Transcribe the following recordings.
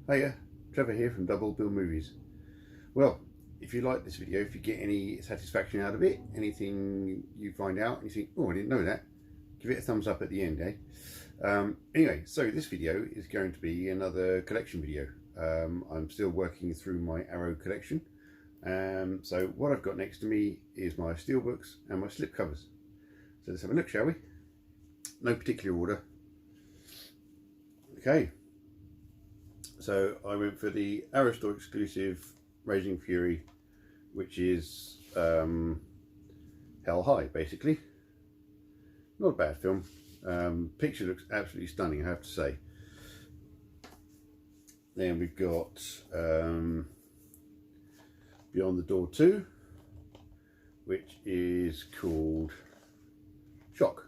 Hiya, Trevor here from Double Bill Movies. Well, if you like this video, if you get any satisfaction out of it, anything you find out and you think, oh, I didn't know that, give it a thumbs up at the end, Anyway, so this video is going to be another collection video. I'm still working through my Arrow collection. So what I've got next to me is my Steelbooks and my slipcovers. So let's have a look, shall we? No particular order. Okay. So I went for the Arrow Store exclusive Raging Fury, which is Hell High, basically. Not a bad film. Picture looks absolutely stunning, I have to say. Then we've got Beyond the Door 2, which is called Shock.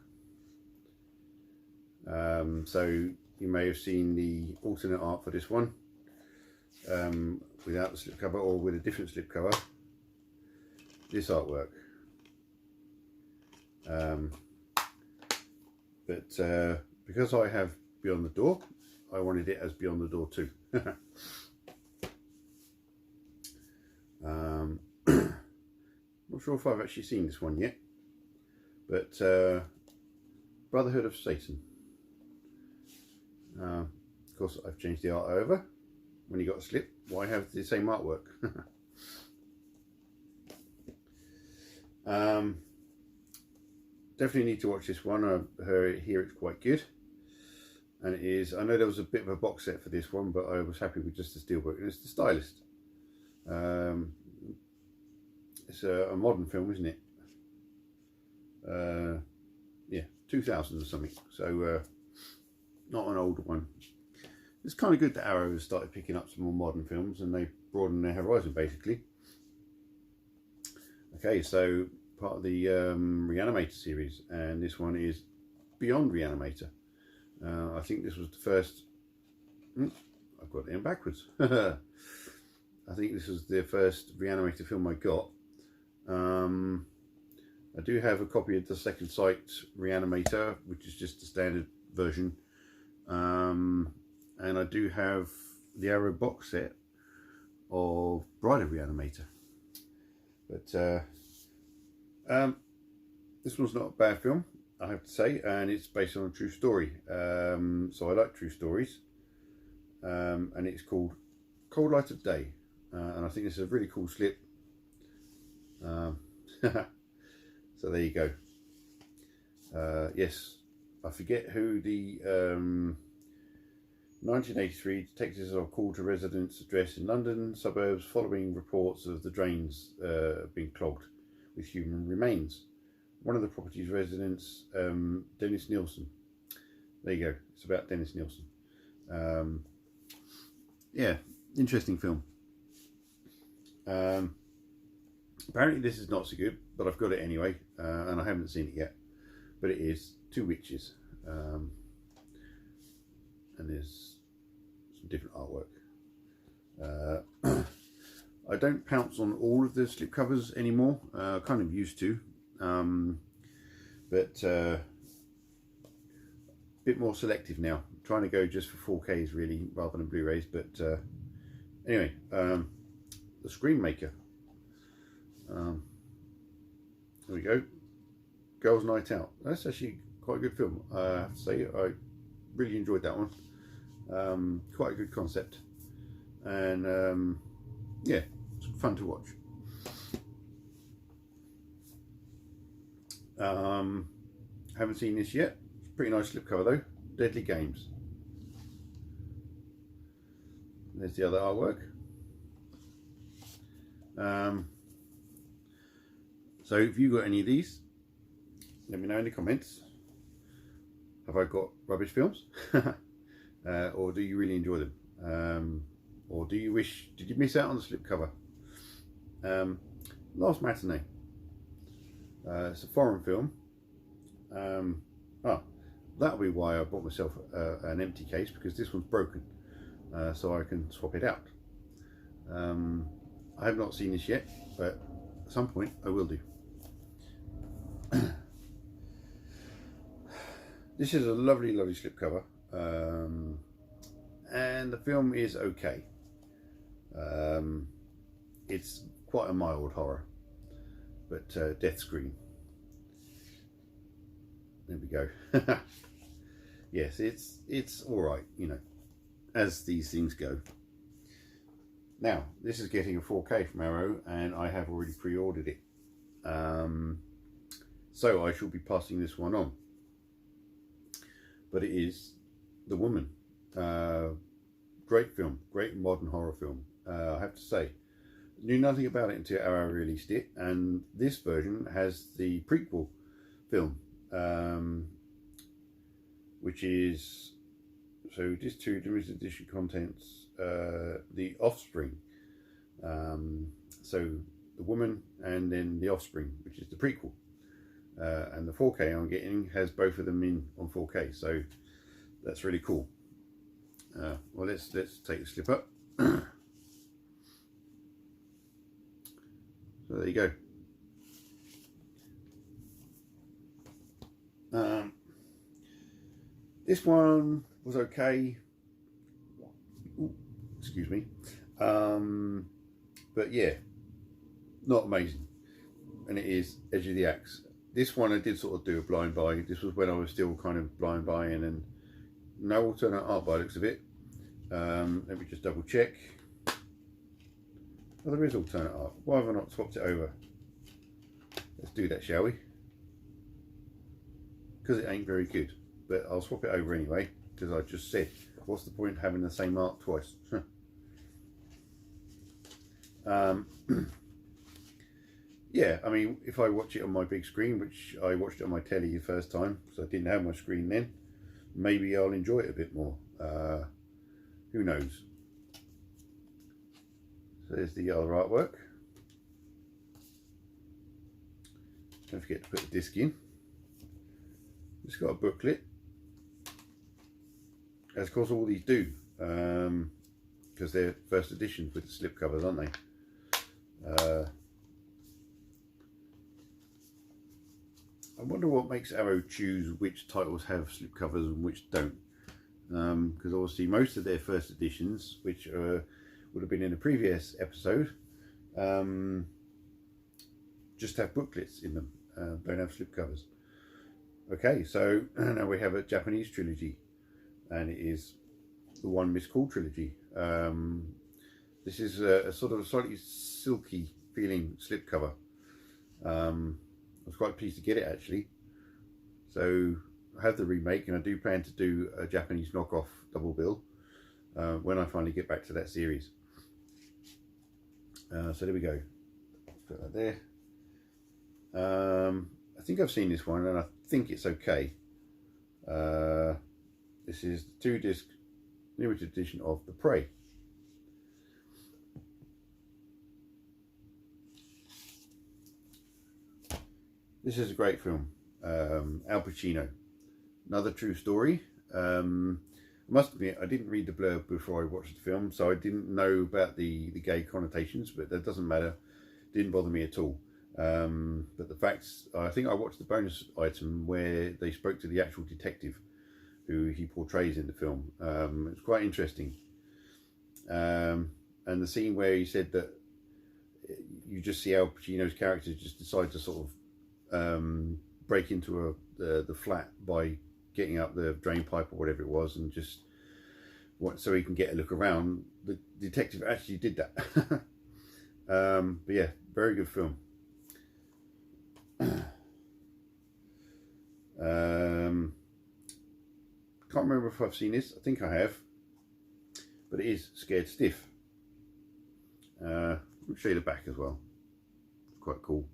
So you may have seen the alternate art for this one, without the slipcover or with a different slipcover. This artwork. But because I have Beyond the Door, I wanted it as Beyond the Door 2. Not sure if I've actually seen this one yet, but Brotherhood of Satan. Of course, I've changed the art over. When you got a slip, why have the same artwork? Definitely need to watch this one. I hear it's quite good, and it is. I know there was a bit of a box set for this one, but I was happy with just the Steelbook, and it's the Stylist. It's a modern film, isn't it? Yeah, 2000 or something. So not an older one. It's kind of good that Arrow has started picking up some more modern films, and they broaden their horizon, basically. Okay, so part of the Reanimator series, and this one is Beyond Reanimator. I think this was the first. I've got it in backwards. I think this was the first Reanimator film I got. I do have a copy of the Second Sight Reanimator, which is just the standard version. And I do have the Arrow box set of Bride of Reanimator. But this one's not a bad film, I have to say, and it's based on a true story. So I like true stories. And it's called Cold Light of Day. And I think this is a really cool slip. So there you go. Yes, I forget who the 1983 detectives are called to residents' address in London suburbs following reports of the drains being clogged with human remains. One of the property's residents, Dennis Nielsen. There you go. It's about Dennis Nielsen. Yeah, interesting film. Apparently this is not so good, but I've got it anyway, and I haven't seen it yet. But it is Two Witches, and there's some different artwork. I don't pounce on all of the slipcovers anymore. Kind of used to, but a bit more selective now. I'm trying to go just for 4Ks really, rather than Blu-rays. But anyway, The Screenmaker. There we go. Girls' Night Out. That's actually quite a good film, I have to say. I really enjoyed that one. Quite a good concept, and yeah, it's fun to watch. Haven't seen this yet. It's a pretty nice slipcover though. Deadly Games. There's the other artwork. So if you got any of these, let me know in the comments. Have I got rubbish films? Or do you really enjoy them? Or did you miss out on the slipcover? Last Matinee. It's a foreign film. That'll be why I bought myself an empty case, because this one's broken. So I can swap it out. I have not seen this yet, but at some point I will do. This is a lovely, lovely slipcover, and the film is okay. It's quite a mild horror, but death screen. There we go. Yes, it's all right, you know, as these things go. Now, this is getting a 4K from Arrow, and I have already pre-ordered it. So I shall be passing this one on. But it is The Woman. Great film, great modern horror film. I have to say, knew nothing about it until Arrow released it, and this version has the prequel film, which is, so disc 2 limited edition contents, The Offspring. So The Woman and then The Offspring, which is the prequel. And the 4K I'm getting has both of them in on 4K, so that's really cool. Well, let's take the slip up. So there you go. This one was okay. Ooh, excuse me. But yeah, not amazing. And it is Edge of the Axe. This one I did sort of do a blind buy. This was when I was still kind of blind buying, and no alternate art by the looks of it. Let me just double check. Well, there is alternate art. Why have I not swapped it over? Let's do that, shall we? Because it ain't very good. But I'll swap it over anyway, because I just said, what's the point of having the same art twice? Yeah, I mean, if I watch it on my big screen, which I watched it on my telly the first time, because I didn't have my screen then, maybe I'll enjoy it a bit more. Who knows? So there's the other artwork. Don't forget to put the disc in. It's got a booklet, as of course all these do, because they're first editions with the slipcovers, aren't they? I wonder what makes Arrow choose which titles have slipcovers and which don't, because obviously most of their first editions, which would have been in a previous episode, just have booklets in them, don't have slipcovers. Okay, so now we have a Japanese trilogy, and it is the One Miscalled trilogy. This is a sort of a slightly silky feeling slipcover. I was quite pleased to get it actually. So I have the remake, and I do plan to do a Japanese knockoff double bill when I finally get back to that series. So there we go. Put that there. I think I've seen this one, and I think it's okay. This is the 2-disc limited edition of The Prey. This is a great film. Al Pacino, another true story. I must admit, I didn't read the blurb before I watched the film, so I didn't know about the gay connotations, but that doesn't matter. Didn't bother me at all. But the facts, I think I watched the bonus item where they spoke to the actual detective who he portrays in the film. It's quite interesting. And the scene where he said that you just see Al Pacino's character just decide to sort of break into the flat by getting up the drain pipe or whatever it was, and just so he can get a look around. The detective actually did that. But yeah, very good film. Can't remember if I've seen this. I think I have, but it is Scared Stiff. I'll show you the back as well. Quite cool.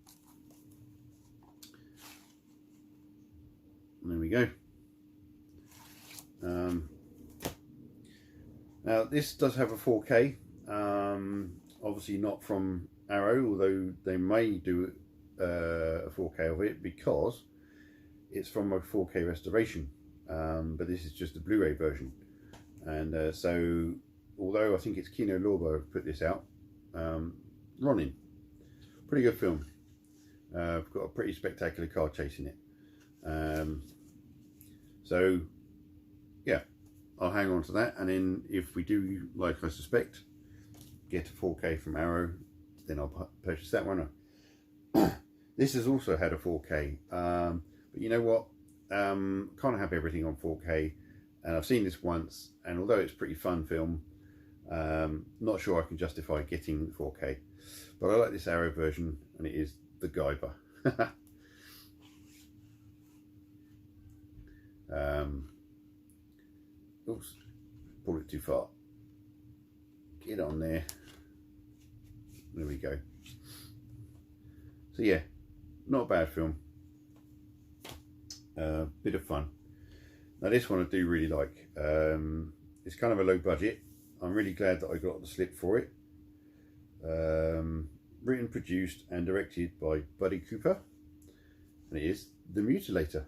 And there we go. Now this does have a 4K, obviously not from Arrow, although they may do a 4K of it because it's from a 4K restoration, but this is just a Blu-ray version. And so although I think it's Kino Lorber who put this out, Ronin, pretty good film. I've got a pretty spectacular car chase in it. So yeah, I'll hang on to that, and then if we do, like I suspect, get a 4K from Arrow, then I'll purchase that one. This has also had a 4K, but you know what, can't have everything on 4K, and I've seen this once, and although it's a pretty fun film, not sure I can justify getting 4K, but I like this Arrow version, and it is the Guyver. Oops, pulled it too far. Get on there. There we go. So yeah, not a bad film. Bit of fun. Now this one I do really like. It's kind of a low budget. I'm really glad that I got the slip for it. Written, produced and directed by Buddy Cooper, and it is The Mutilator.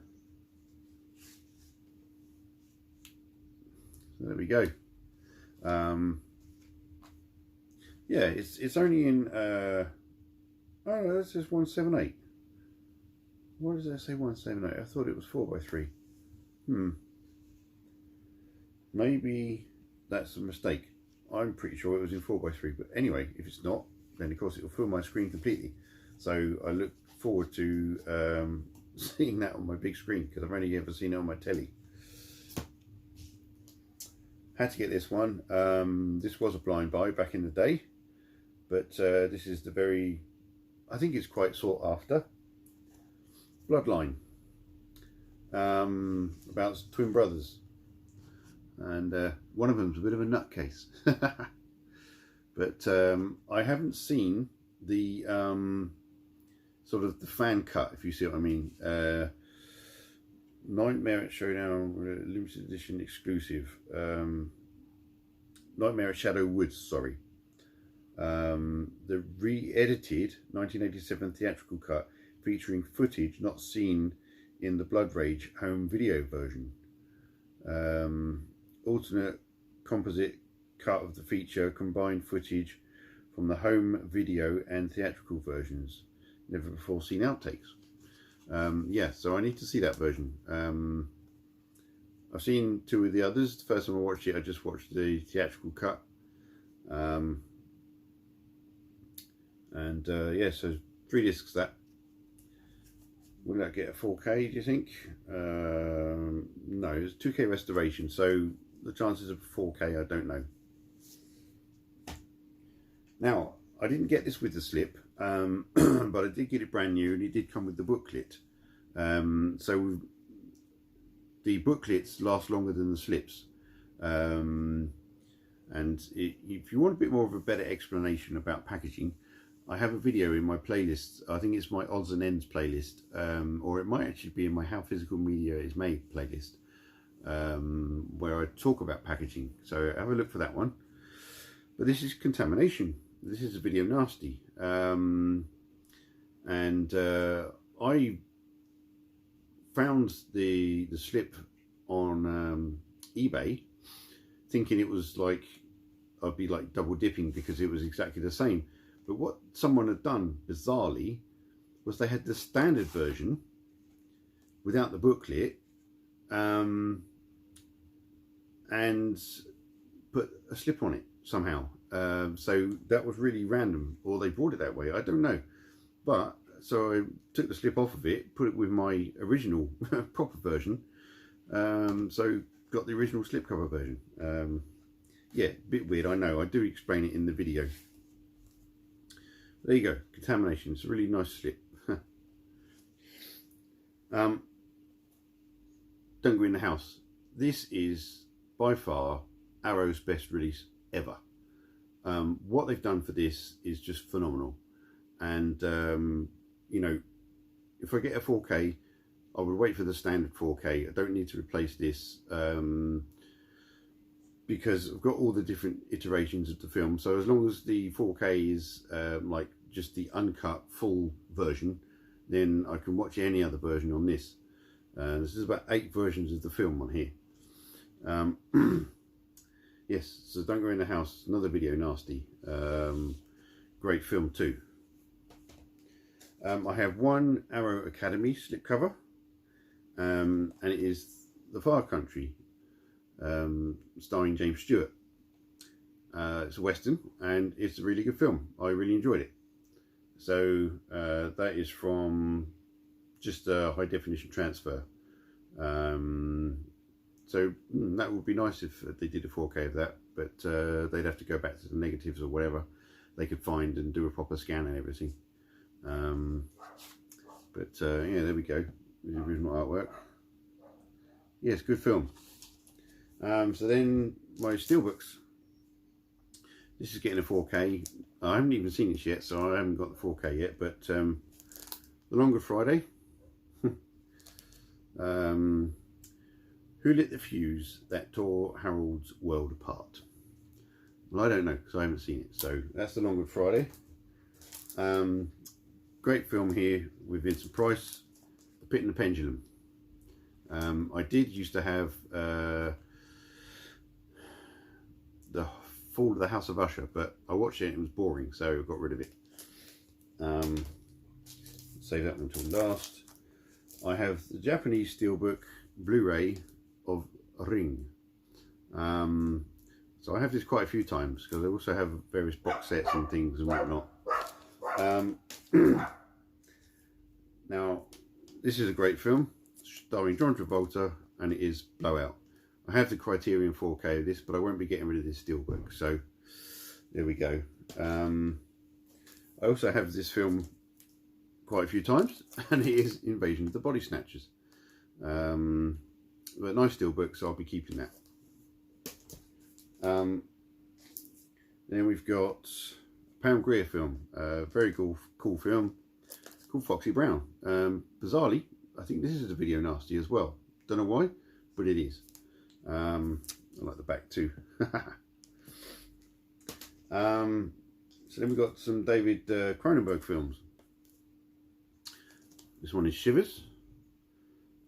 So there we go. Yeah, it's only in oh no, that says 178. Why does that say 178? I thought it was 4x3. Maybe that's a mistake. I'm pretty sure it was in 4x3, but anyway, if it's not, then of course it will fill my screen completely. So I look forward to seeing that on my big screen, because I've only ever seen it on my telly. Had to get this one. This was a blind buy back in the day, but this is the very, I think it's quite sought after, Bloodline, about twin brothers, and one of them's a bit of a nutcase. But I haven't seen the sort of the fan cut, if you see what I mean. Nightmare at Showdown limited edition exclusive. Nightmare at Shadow Woods, sorry. The re-edited 1987 theatrical cut featuring footage not seen in the Blood Rage home video version. Alternate composite cut of the feature combined footage from the home video and theatrical versions. Never before seen outtakes. Yeah, so I need to see that version. I've seen two of the others. The first time I watched it, I just watched the theatrical cut. Yeah, so 3 discs that. Will that get a 4K, do you think? No, it's 2K restoration, so the chances of 4K, I don't know. Now, I didn't get this with the slip, but I did get it brand new, and it did come with the booklet. So the booklets last longer than the slips. And if you want a bit more of a better explanation about packaging, I have a video in my playlist. I think it's my odds and ends playlist, or it might actually be in my How Physical Media is Made playlist, where I talk about packaging. So have a look for that one. But this is contamination. This is a video nasty. I found the slip on eBay, thinking it was like I'd be like double dipping because it was exactly the same. But what someone had done bizarrely was they had the standard version without the booklet, and put a slip on it somehow. So that was really random, or they brought it that way, I don't know. But so I took the slip off of it, put it with my original proper version, so got the original slipcover version. Yeah, a bit weird, I know. I do explain it in the video. There you go, contamination. It's a really nice slip. Don't Go in the House. This is by far Arrow's best release ever. What they've done for this is just phenomenal. And you know, if I get a 4K, I would wait for the standard 4K. I don't need to replace this, because I've got all the different iterations of the film. So as long as the 4K is like just the uncut full version, then I can watch any other version on this. This is about 8 versions of the film on here. Yes, so Don't Go in the House, another video nasty. Great film too. I have one Arrow Academy slipcover, and it is The Far Country. starring James Stewart. It's a Western and it's a really good film. I really enjoyed it. So that is from just a high definition transfer. So that would be nice if they did a 4K of that, but they'd have to go back to the negatives or whatever they could find and do a proper scan and everything. Yeah, there we go. The original artwork. Yeah, it's a good film. So then my Steelbooks. This is getting a 4K. I haven't even seen this yet, so I haven't got the 4K yet. But The Longer Friday. Who lit the fuse that tore Harold's world apart? Well, I don't know because I haven't seen it. So that's The Longer Friday. Great film here with Vincent Price. The Pit and the Pendulum. I did used to have The Fall of the House of Usher, but I watched it and it was boring, so I got rid of it. Save that one until last. I have the Japanese Steelbook Blu-ray of Ring. So I have this quite a few times because I also have various box sets and things and whatnot. Now, this is a great film starring John Travolta, and it is Blowout. I have the Criterion 4K of this, but I won't be getting rid of this Steelbook, so there we go. I also have this film quite a few times, and it is Invasion of the Body Snatchers. But nice Steelbook, so I'll be keeping that. Then we've got Pam Grier film, very cool film called Foxy Brown. Bizarrely, I think this is a video nasty as well. Don't know why, but it is. I like the back too. So then we've got some David Cronenberg films. This one is Shivers.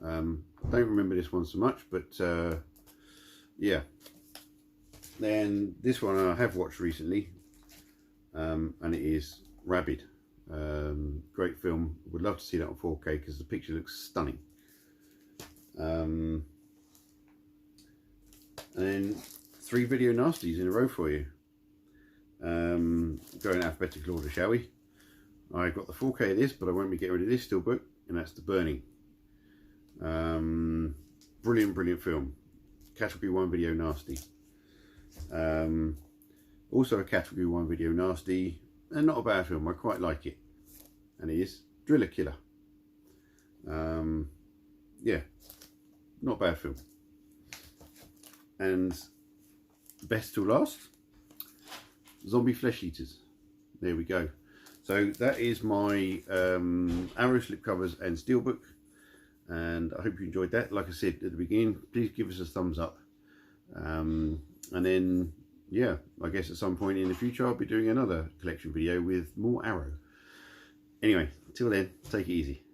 I don't remember this one so much, but yeah. Then this one I have watched recently, and it is Rabid. Great film. Would love to see that on 4K because the picture looks stunning. And then 3 video nasties in a row for you. Going in alphabetical order, shall we? I got the 4K of this, but I won't be getting rid of this Steelbook, and that's The Burning. Brilliant film. Category 1 video nasty. Also a category 1 video nasty, and not a bad film. I quite like it, and it is Driller Killer. Yeah, not a bad film. And best to last, Zombie Flesh Eaters. There we go. So that is my Arrow slipcovers and Steelbook, and I hope you enjoyed that. Like I said at the beginning, please give us a thumbs up, and then yeah, I guess at some point in the future I'll be doing another collection video with more Arrow. Anyway, till then, take it easy.